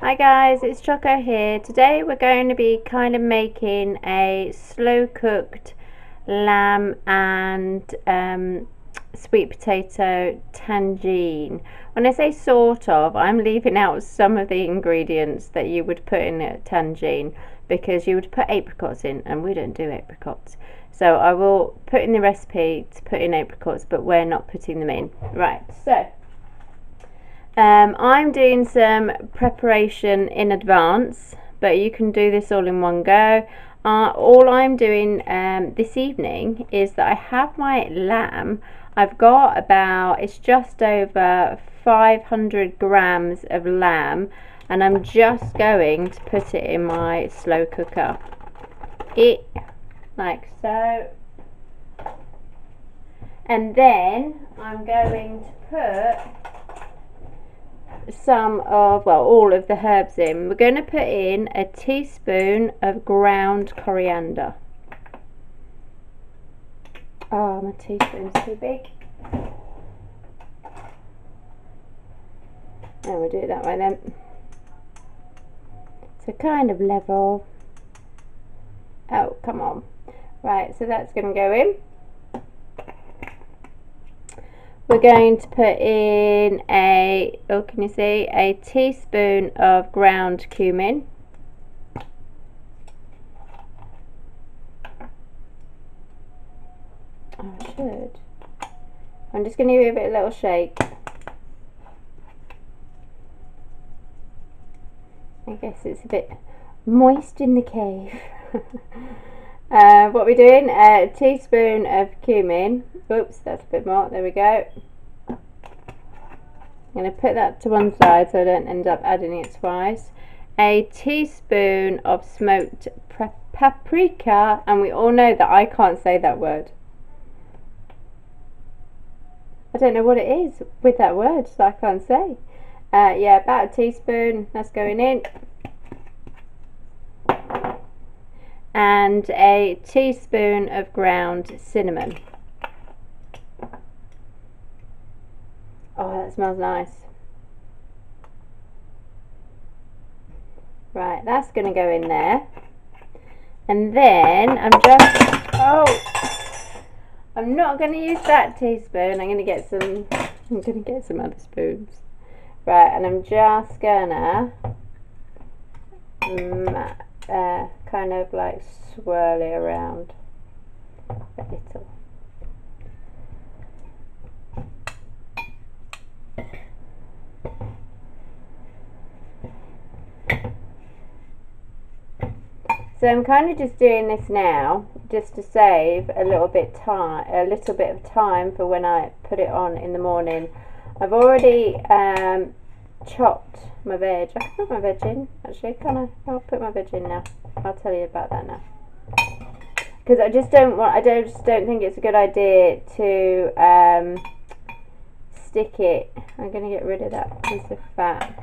Hi guys, it's Choco here. Today we're going to be kind of making a slow cooked lamb and sweet potato tagine. When I say sort of, I'm leaving out some of the ingredients that you would put in a tagine because you would put apricots in and we don't do apricots. So I will put in the recipe to put in apricots, but we're not putting them in. Right, so I'm doing some preparation in advance, but you can do this all in one go. All I'm doing this evening is that I have my lamb. I've got it's just over 500 grams of lamb, and I'm just going to put it in my slow cooker. Like so. And then I'm going to put all of the herbs in. We're going to put in a teaspoon of ground coriander. Oh, my teaspoon's too big. And we'll do it that way then. So kind of level. Oh, come on. Right, so that's going to go in. We're going to put in a teaspoon of ground cumin. Oh, I should. I'm just going to give it a little shake. I guess it's a bit moist in the cave. What we're doing, a teaspoon of cumin. Oops, that's a bit more. There we go. I'm going to put that to one side so I don't end up adding it twice. A teaspoon of smoked paprika, and we all know that I can't say that word. I don't know what it is with that word, so I can't say. Yeah, about a teaspoon. That's going in. And a teaspoon of ground cinnamon. Oh, that smells nice. Right, that's going to go in there. And then I'm not going to use that teaspoon. I'm going to get some other spoons. Right, and I'm just gonna kind of like swirl it around a little. So I'm kind of just doing this now just to save a little bit of time for when I put it on in the morning. I've already chopped my veg. I can put my veg in actually, can I? I'll put my veg in now. I'll tell you about that now. Because I just don't think it's a good idea to stick it. I'm going to get rid of that piece of fat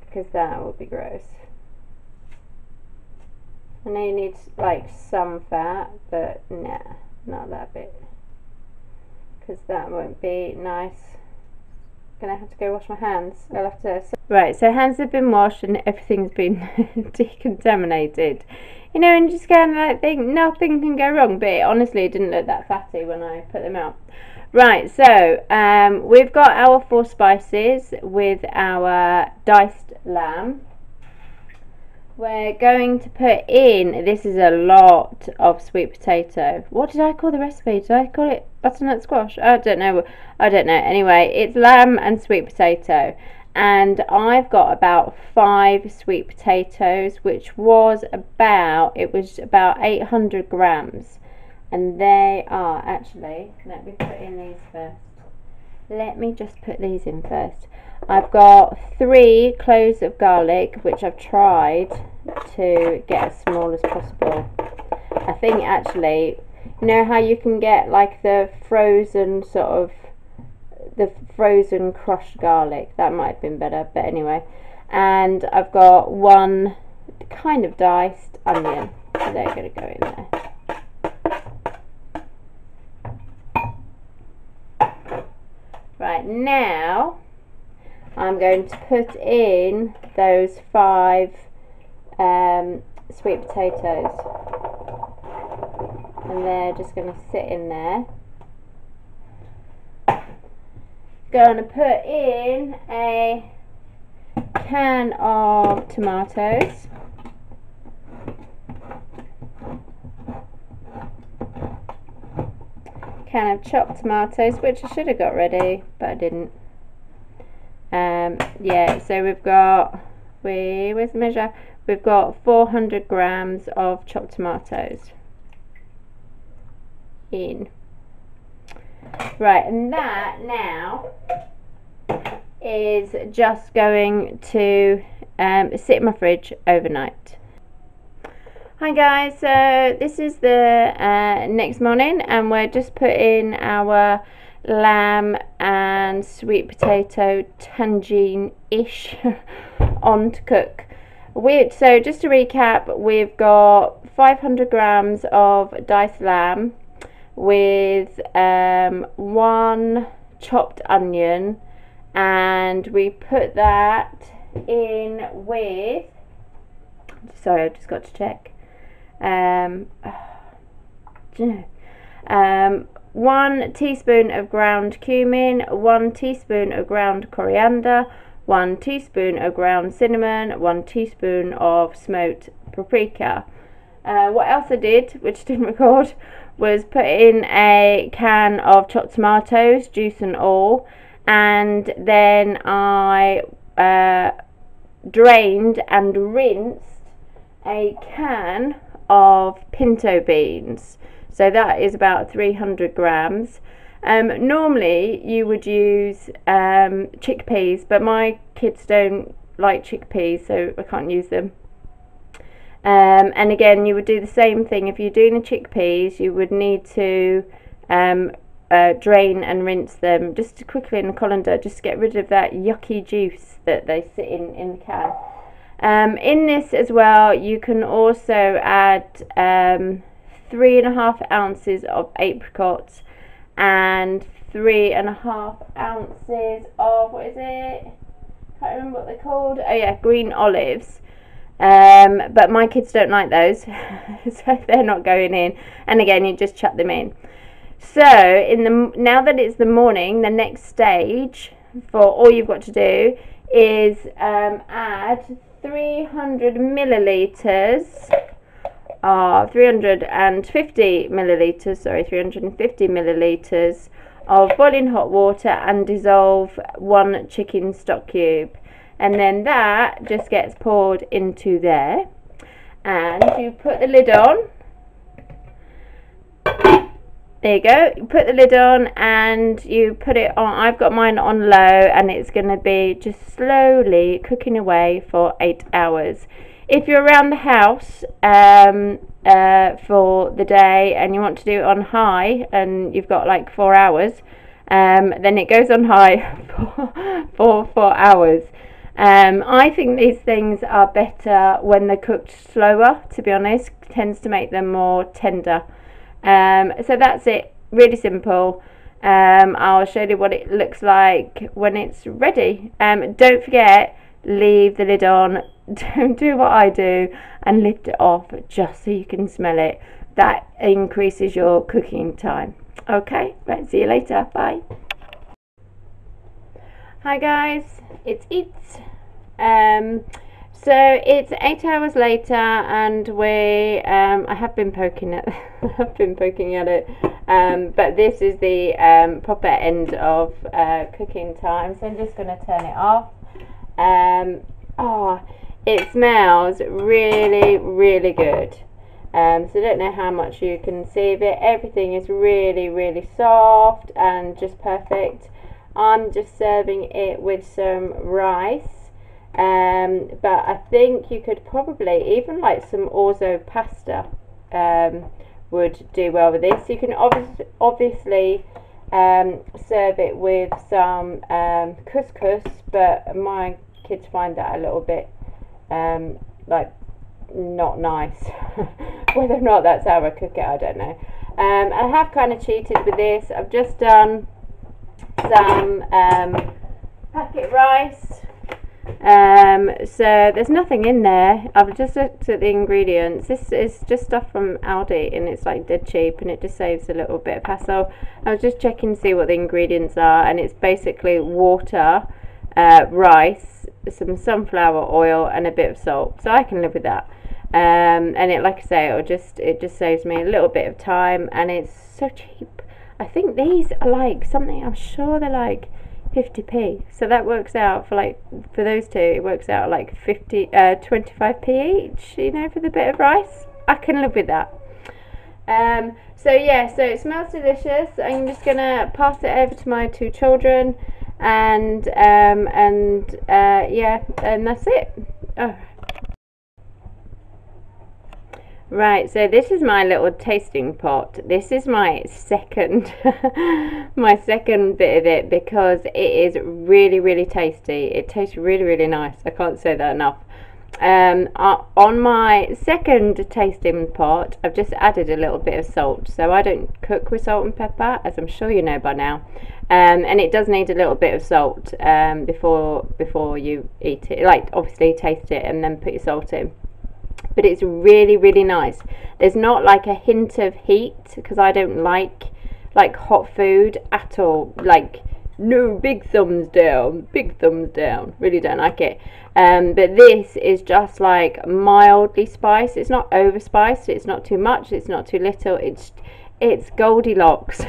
because that would be gross. I know you need like some fat, but nah, not that bit, because that won't be nice. Gonna have to go wash my hands. I'll have to. Right, so hands have been washed and everything's been decontaminated. You know, and just kind of like think nothing can go wrong, but it honestly didn't look that fatty when I put them out. Right, so we've got our 4 spices with our diced lamb. We're going to put in, this is a lot of sweet potato. What did I call the recipe? Did I call it butternut squash? I don't know. Anyway, it's lamb and sweet potato. And I've got about 5 sweet potatoes, which was about 800 grams. And they are actually, let me put in these first. Let me just put these in first. I've got 3 cloves of garlic, which I've tried to get as small as possible. I think actually, you know how you can get like the frozen crushed garlic? That might have been better, but anyway. And I've got 1 kind of diced onion. So they're going to go in there. Right, now I'm going to put in those 5 sweet potatoes, and they're just going to sit in there. Going to put in a can of tomatoes, can of chopped tomatoes, which I should have got ready but I didn't. Yeah, so we've got, where's the measure? We've got 400 grams of chopped tomatoes in. Right, and that now is just going to sit in my fridge overnight. Hi guys, so this is the next morning, and we're just putting our lamb and sweet potato tagine-ish on to cook. So just to recap, we've got 500 grams of diced lamb with 1 chopped onion, and we put that in with, sorry, I just got to check, 1 teaspoon of ground cumin, 1 teaspoon of ground coriander, 1 teaspoon of ground cinnamon, 1 teaspoon of smoked paprika. What else I did, which I didn't record, was put in a can of chopped tomatoes, juice and all, and then I drained and rinsed a can of pinto beans. So that is about 300 grams. Normally you would use chickpeas, but my kids don't like chickpeas, so I can't use them. And again, you would do the same thing. If you're doing the chickpeas, you would need to drain and rinse them just quickly in the colander, just to get rid of that yucky juice that they sit in the can. In this as well, you can also add 3.5 ounces of apricots and 3.5 ounces of, what is it? Can't remember what they're called. Oh yeah, green olives. But my kids don't like those, so they're not going in. And again, you just chuck them in. So now that it's the morning, the next stage for all you've got to do is add 300 milliliters. 350 milliliters of boiling hot water and dissolve 1 chicken stock cube, and then that just gets poured into there, and you put the lid on. There you go, you put the lid on and you put it on. I've got mine on low, and it's going to be just slowly cooking away for 8 hours. If you're around the house for the day and you want to do it on high and you've got like 4 hours, then it goes on high for 4 hours. I think these things are better when they're cooked slower, to be honest. It tends to make them more tender. So that's it, really simple. I'll show you what it looks like when it's ready. Don't forget, leave the lid on. Don't do what I do and lift it off just so you can smell it. That increases your cooking time. Okay, right, see you later, bye. Hi guys, it's Eats. So it's 8 hours later, and I have been poking at it, but this is the proper end of cooking time. So I'm just going to turn it off. It smells really, really good. So I don't know how much you can see of it. Everything is really, really soft and just perfect. I'm just serving it with some rice. But I think you could probably even like some orzo pasta would do well with this. You can obviously serve it with some couscous, but my kids find that a little bit like not nice. Whether or not that's how I cook it, I don't know. I have kind of cheated with this. I've just done some packet rice. So there's nothing in there. I've just looked at the ingredients. This is just stuff from Aldi, and it's like dead cheap, and it just saves a little bit of hassle. I was just checking to see what the ingredients are, and it's basically water, rice, some sunflower oil, and a bit of salt. So I can live with that. And it, like I say, it just saves me a little bit of time, and it's so cheap. I think these are like something. I'm sure they're like 50p, so that works out for those two, it works out like 25p each, you know, for the bit of rice. I can live with that. So yeah, so it smells delicious. I'm just gonna pass it over to my two children, and yeah, and that's it. Oh. Right, so this is my little tasting pot. This is my second my second bit of it, because it is really, really tasty. It tastes really, really nice. I can't say that enough. On my second tasting pot, I've just added a little bit of salt. So I don't cook with salt and pepper, as I'm sure you know by now. And it does need a little bit of salt before you eat it. Like, obviously taste it and then put your salt in. But it's really, really nice. There's not like a hint of heat, because I don't like hot food at all. Like, no, big thumbs down, really don't like it. But this is just like mildly spiced. It's not over spiced, it's not too much, it's not too little. It's Goldilocks.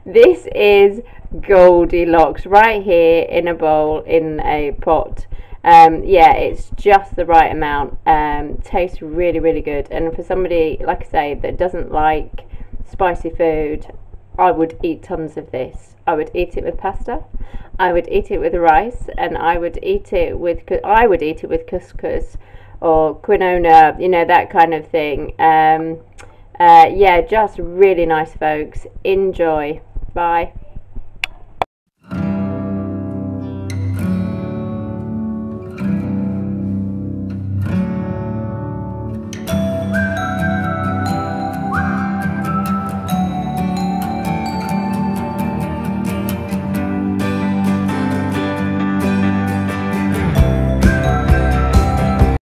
This is Goldilocks right here in a bowl, in a pot. Yeah, it's just the right amount. Tastes really, really good. And for somebody, like I say, that doesn't like spicy food, I would eat tons of this. I would eat it with pasta, I would eat it with rice, and I would eat it with couscous or quinoa, you know, that kind of thing. Yeah, just really nice, folks. Enjoy. Bye.